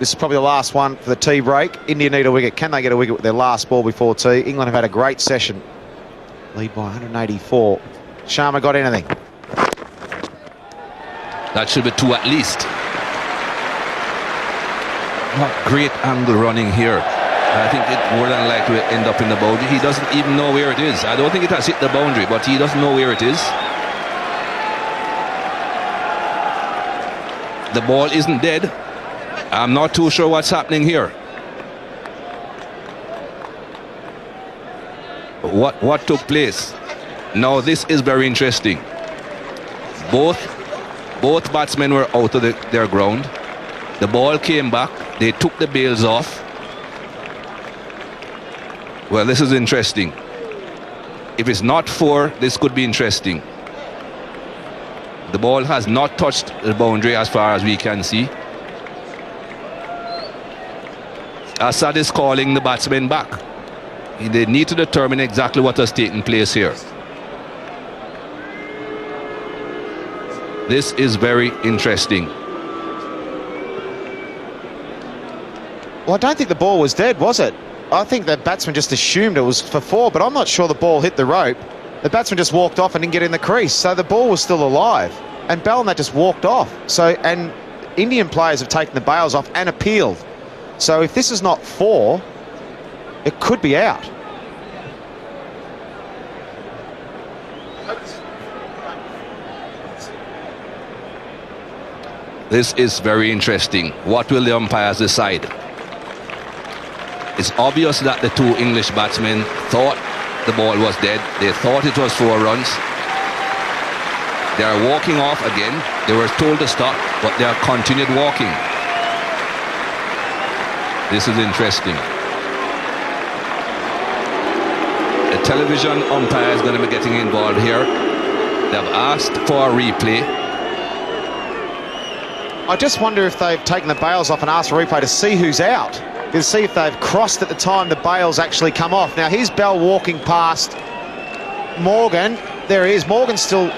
This is probably the last one for the tea break. India need a wicket. Can they get a wicket with their last ball before tea? England have had a great session. Lead by 184. Sharma got anything? That should be 2 at least. Not great angle running here. I think it more than likely will end up in the boundary. He doesn't even know where it is. I don't think it has hit the boundary, but he doesn't know where it is. The ball isn't dead. I'm not too sure what's happening here. What took place? Now this is very interesting. Both batsmen were out of their ground. The ball came back. They took the bails off. Well, this is interesting. If it's not 4, this could be interesting. The ball has not touched the boundary as far as we can see. Assad is calling the batsmen back. They need to determine exactly what has taken place here. This is very interesting. Well, I don't think the ball was dead, was it? I think the batsman just assumed it was for 4, but I'm not sure the ball hit the rope. The batsman just walked off and didn't get in the crease, so the ball was still alive. And Bell and that just walked off. So, and Indian players have taken the bails off and appealed. So if this is not 4, it could be out. This is very interesting. What will the umpires decide? It's obvious that the 2 English batsmen thought the ball was dead. They thought it was 4 runs. They are walking off again. They were told to stop, but they have continued walking. This is interesting. The television umpire is going to be getting involved here. They have asked for a replay. I just wonder if they've taken the bails off and asked for a replay to see who's out. To see if they've crossed at the time the bails actually come off. Now here's Bell walking past Morgan. There he is. Morgan's still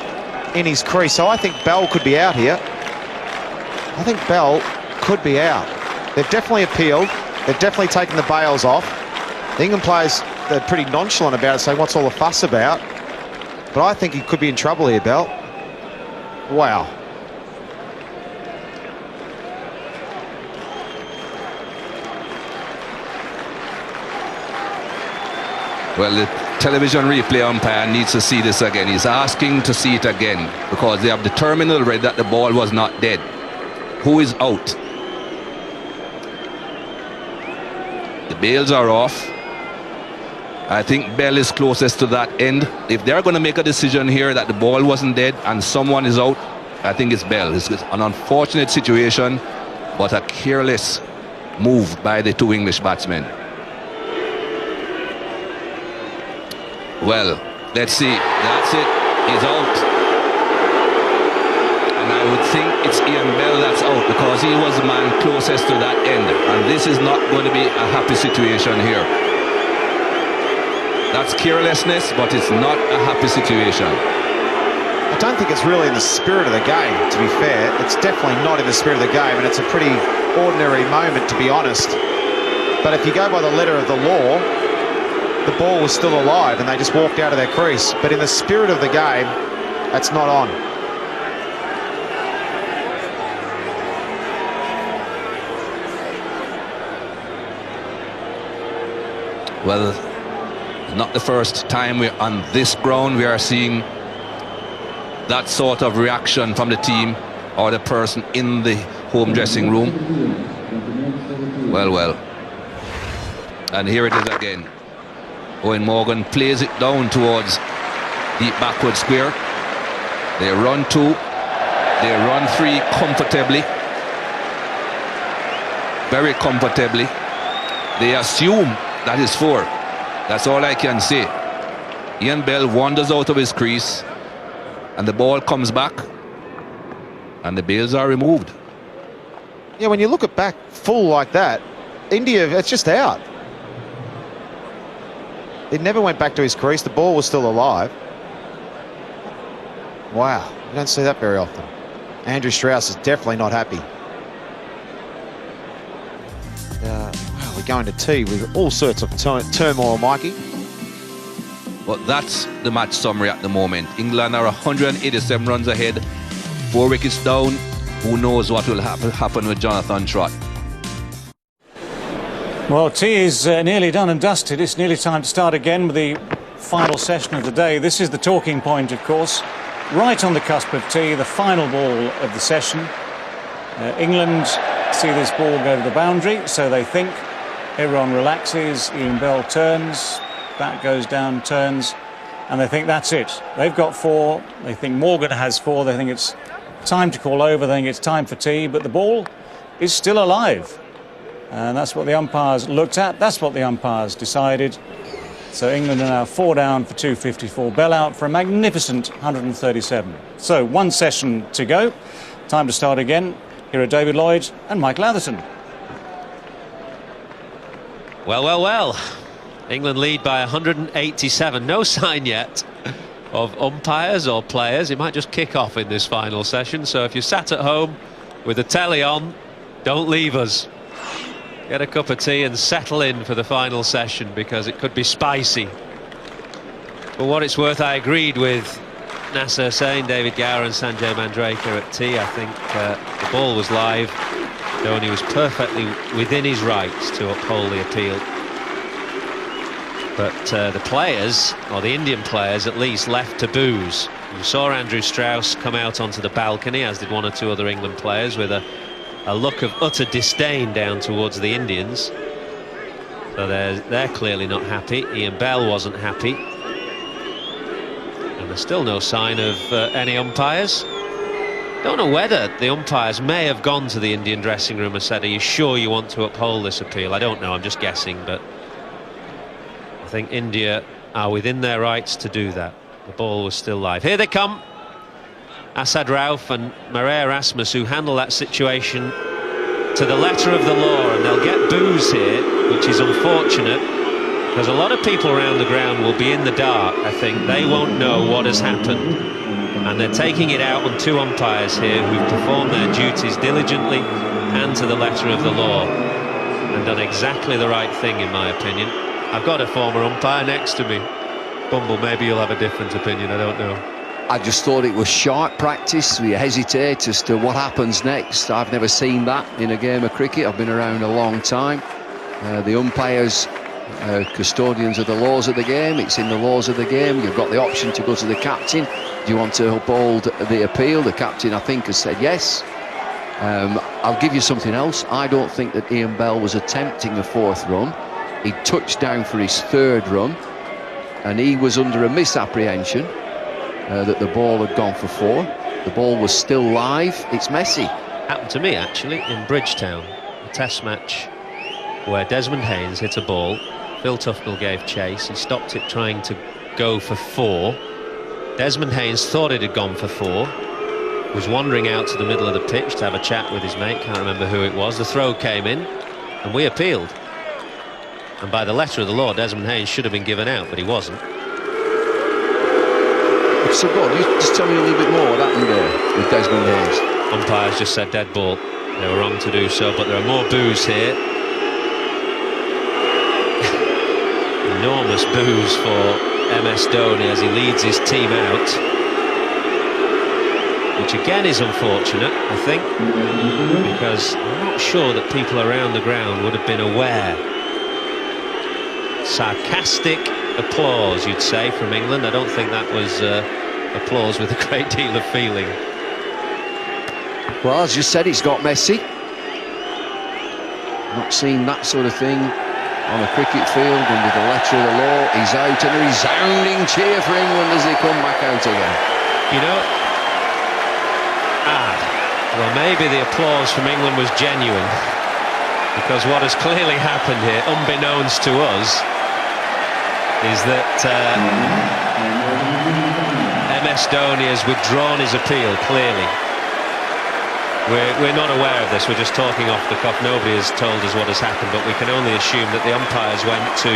in his crease, so I think Bell could be out here. I think Bell could be out. They've definitely appealed. They've definitely taken the bails off. The England players, they're pretty nonchalant about it, saying what's all the fuss about. But I think he could be in trouble here, Bell. Wow. Well, the television replay umpire needs to see this again. He's asking to see it again because they have determined already that the ball was not dead. Who is out? The bails are off. I think Bell is closest to that end. If they're going to make a decision here that the ball wasn't dead and someone is out, I think it's Bell. It's an unfortunate situation, but a careless move by the 2 English batsmen. Well, let's see. That's it. He's out. And I would think it's Ian Bell that's out because he was the man closest to that end. And this is not going to be a happy situation here. That's carelessness, but it's not a happy situation. I don't think it's really in the spirit of the game, to be fair. It's definitely not in the spirit of the game, and it's a pretty ordinary moment, to be honest. But if you go by the letter of the law, the ball was still alive and they just walked out of their crease. But in the spirit of the game, that's not on. Well, not the first time we're on this ground we are seeing that sort of reaction from the team or the person in the home dressing room. Well. And here it is again. Owen Morgan plays it down towards deep backward square. They run 2. They run 3 comfortably. Very comfortably. They assume that is 4. That's all I can say. Ian Bell wanders out of his crease and the ball comes back and the bails are removed. Yeah, when you look at back full like that, India, it's just out. It never went back to his crease. The ball was still alive. Wow, you don't see that very often. Andrew Strauss is definitely not happy. well, we're going to tea with all sorts of turmoil, Mikey. But that's the match summary at the moment. England are 187 runs ahead, 4 wickets down. Who knows what will happen with Jonathan Trott? Well, tea is nearly done and dusted. It's nearly time to start again with the final session of the day. This is the talking point, of course. Right on the cusp of tea, the final ball of the session. England see this ball go to the boundary, so they think. Everyone relaxes, Ian Bell turns, bat goes down, turns, and they think that's it. They've got 4, they think Morgan has 4, they think it's time to call over, they think it's time for tea, but the ball is still alive. And that's what the umpires looked at, that's what the umpires decided. So England are now 4 down for 254, Bell out for a magnificent 137. So 1 session to go, time to start again. Here are David Lloyd and Michael Atherton. Well. England lead by 187. No sign yet of umpires or players. It might just kick off in this final session. So if you're sat at home with the telly on, don't leave us. Get a cup of tea and settle in for the final session, because it could be spicy. For what it's worth, I agreed with Nasser Hussain, David Gower and Sanjay Mandraker at tea. I think the ball was live. Dhoni was perfectly within his rights to uphold the appeal. But the players, or the Indian players at least, left to booze. You saw Andrew Strauss come out onto the balcony, as did 1 or 2 other England players, with a look of utter disdain down towards the Indians. So they're clearly not happy. Ian Bell wasn't happy. And there's still no sign of any umpires. Don't know whether the umpires may have gone to the Indian dressing room and said, "Are you sure you want to uphold this appeal?" I don't know, I'm just guessing, but I think India are within their rights to do that. The ball was still live. Here they come. Asad Rauf and Marais Erasmus, who handle that situation to the letter of the law, and they'll get boos here, which is unfortunate, because a lot of people around the ground will be in the dark. I think they won't know what has happened, and they're taking it out on 2 umpires here who've performed their duties diligently and to the letter of the law, and done exactly the right thing, in my opinion. I've got a former umpire next to me. Bumble, maybe you'll have a different opinion, I don't know. I just thought it was sharp practice. We hesitate as to what happens next. I've never seen that in a game of cricket. I've been around a long time. The umpires, custodians of the laws of the game. It's in the laws of the game. You've got the option to go to the captain. Do you want to uphold the appeal? The captain, I think, has said yes. I'll give you something else. I don't think that Ian Bell was attempting a 4th run. He touched down for his 3rd run, and he was under a misapprehension that the ball had gone for 4. The ball was still live. It's messy. Happened to me, actually, in Bridgetown, a test match where Desmond Haynes hit a ball. Phil Tufnell gave chase. He stopped it trying to go for 4. Desmond Haynes thought it had gone for 4. Was wandering out to the middle of the pitch to have a chat with his mate. Can't remember who it was. The throw came in, and we appealed. And by the letter of the law, Desmond Haynes should have been given out, but he wasn't. So go on, you just tell me a little bit more what happened there with Desmond Haynes. Umpires just said dead ball. They were wrong to do so, but there are more boos here. Enormous boos for MS Dhoni as he leads his team out. Which again is unfortunate, I think, because I'm not sure that people around the ground would have been aware. Sarcastic applause, you'd say, from England. I don't think that was applause with a great deal of feeling. Well, as you said, it's got messy. Not seen that sort of thing on a cricket field, and with the letter of the law, he's out, and a resounding cheer for England as they come back out again. You know, well, maybe the applause from England was genuine, because what has clearly happened here, unbeknownst to us, is that MS Dhoni has withdrawn his appeal, clearly. We're not aware of this, we're just talking off the cuff. Nobody has told us what has happened, but we can only assume that the umpires went to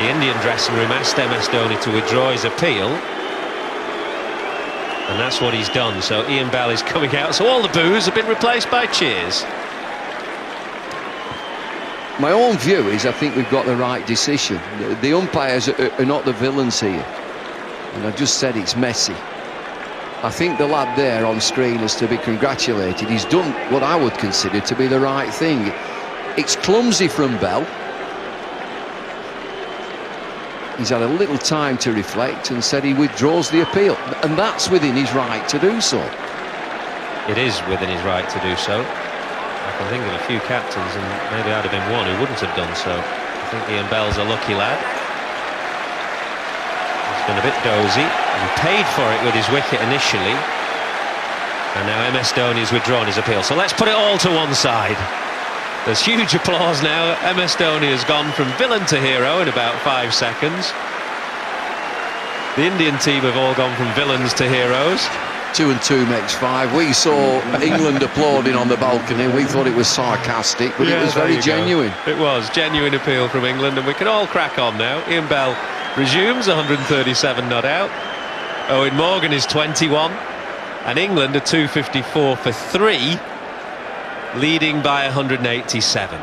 the Indian dressing room, asked MS Dhoni to withdraw his appeal, and that's what he's done. So Ian Bell is coming out, so all the boos have been replaced by cheers. My own view is I think we've got the right decision. The umpires are not the villains here. And I've just said it's messy. I think the lad there on screen is to be congratulated. He's done what I would consider to be the right thing. It's clumsy from Bell. He's had a little time to reflect and said he withdraws the appeal. And that's within his right to do so. It is within his right to do so. I can think of a few captains, and maybe I'd have been one who wouldn't have done so. I think Ian Bell's a lucky lad. He's been a bit dozy. He paid for it with his wicket initially. And now MS Dhoni has withdrawn his appeal. So let's put it all to one side. There's huge applause now. MS Dhoni has gone from villain to hero in about 5 seconds. The Indian team have all gone from villains to heroes. 2 and 2 makes 5. We saw England applauding on the balcony. We thought it was sarcastic, but it was very genuine. It was genuine appeal from England, and we can all crack on now. Ian Bell resumes, 137 not out. Owen Morgan is 21, and England are 254 for 3, leading by 187.